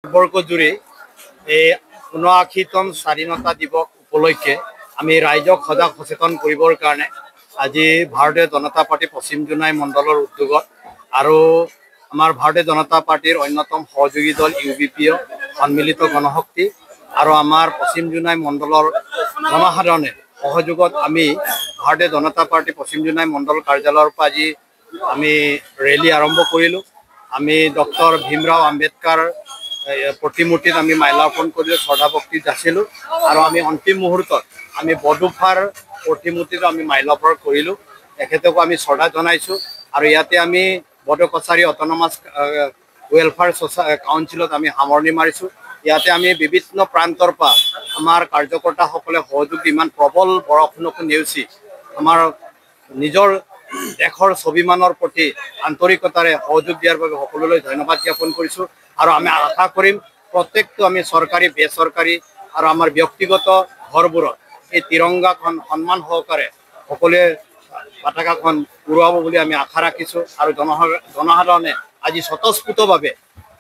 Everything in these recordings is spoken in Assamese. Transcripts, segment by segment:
ভাৰতবৰ্ষ জুৰি এই ৭৯তম স্বাধীনতা দিৱস উপলক্ষে আমি ৰাইজক সজাগ সচেতন কৰিবৰ কাৰণে আজি ভাৰতীয় জনতা পাৰ্টি পশ্চিম জোনাই মণ্ডলৰ উদ্যোগত আৰু আমাৰ ভাৰতীয় জনতা পাৰ্টিৰ অন্যতম সহযোগী দল UBP সন্মিলিত গণশক্তি আৰু আমাৰ পশ্চিম জোনাই মণ্ডলৰ জনসাধাৰণে সহযোগত আমি ভাৰতীয় জনতা পাৰ্টি পশ্চিম জোনাই মণ্ডল কাৰ্যালয়ৰ পৰা আজি আমি ৰেলী আৰম্ভ কৰিলোঁ। আমি ডক্টৰ ভীমৰাও আম্বেদকাৰ প্ৰতিমূৰ্তিত আমি মাল্যাৰ্পণ কৰিলোঁ, শ্ৰদ্ধাভক্তি যাচিলোঁ আৰু আমি অন্তিম মুহূৰ্তত আমি বডোফাৰ প্ৰতিমূৰ্তিত আমি মাল্যাৰ্পণ কৰিলোঁ। তেখেতকো আমি শ্ৰদ্ধা জনাইছোঁ আৰু ইয়াতে আমি বডো কছাৰী অট'নমাছ ৱেলফেয়াৰ কাউন্সিলত আমি সামৰণি মাৰিছোঁ। ইয়াতে আমি বিভিন্ন প্ৰান্তৰ পৰা আমাৰ কাৰ্যকৰ্তাসকলে সহযোগ ইমান প্ৰবল বৰষুণকো নেওচি আমাৰ নিজৰ দেশৰ স্বাভিমানৰ প্ৰতি আন্তৰিকতাৰে সহযোগ দিয়াৰ বাবে সকলোলৈ ধন্যবাদ জ্ঞাপন কৰিছোঁ আৰু আমি আশা কৰিম প্ৰত্যেকটো আমি চৰকাৰী বেচৰকাৰী আৰু আমাৰ ব্যক্তিগত ঘৰবোৰত এই তিৰংগাখন সন্মান সহকাৰে সকলোৱে পতাকাখন উৰুৱাব বুলি আমি আশা ৰাখিছোঁ আৰু জনসাধাৰণে আজি স্বতঃস্ফূৰ্তভাৱে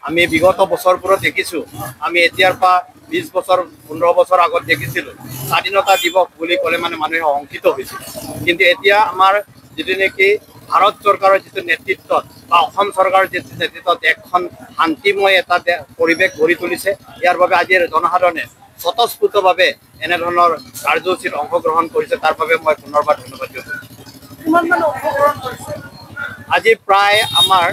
আমি বিগত বছৰবোৰত দেখিছোঁ, আমি এতিয়াৰ পৰা 20 বছৰ 15 বছৰ আগত দেখিছিলোঁ স্বাধীনতা দিৱস বুলি ক'লে মানে মানুহে শংকিত হৈছিল, কিন্তু এতিয়া আমাৰ যিটো নেকি ভাৰত চৰকাৰৰ যিটো নেতৃত্বত বা অসম চৰকাৰৰ যিটো নেতৃত্বত দেশখন শান্তিময় এটা পৰিৱেশ গঢ়ি তুলিছে। ইয়াৰ বাবে আজি জনসাধাৰণে স্বতঃস্ফূৰ্তভাৱে এনেধৰণৰ কাৰ্যসূচীত অংশগ্ৰহণ কৰিছে, তাৰ বাবে মই পুনৰবাৰ ধন্যবাদ জনাইছোঁ। আজি প্ৰায় আমাৰ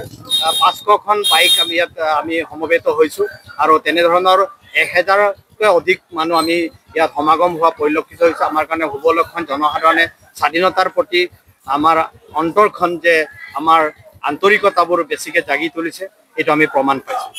500খন বাইক আমি ইয়াত আমি সমবেত হৈছোঁ আৰু তেনেধৰণৰ 1000তকৈ অধিক মানুহ আমি ইয়াত সমাগম হোৱা পৰিলক্ষিত হৈছে। আমাৰ কাৰণে শুভ লক্ষণ। জনসাধাৰণে স্বাধীনতাৰ প্ৰতি আমাৰ অন্তৰখন যে আমাৰ আন্তৰিকতাবোৰ বেছিকৈ জাগি তুলিছে, এইটো আমি প্ৰমাণ পাইছোঁ।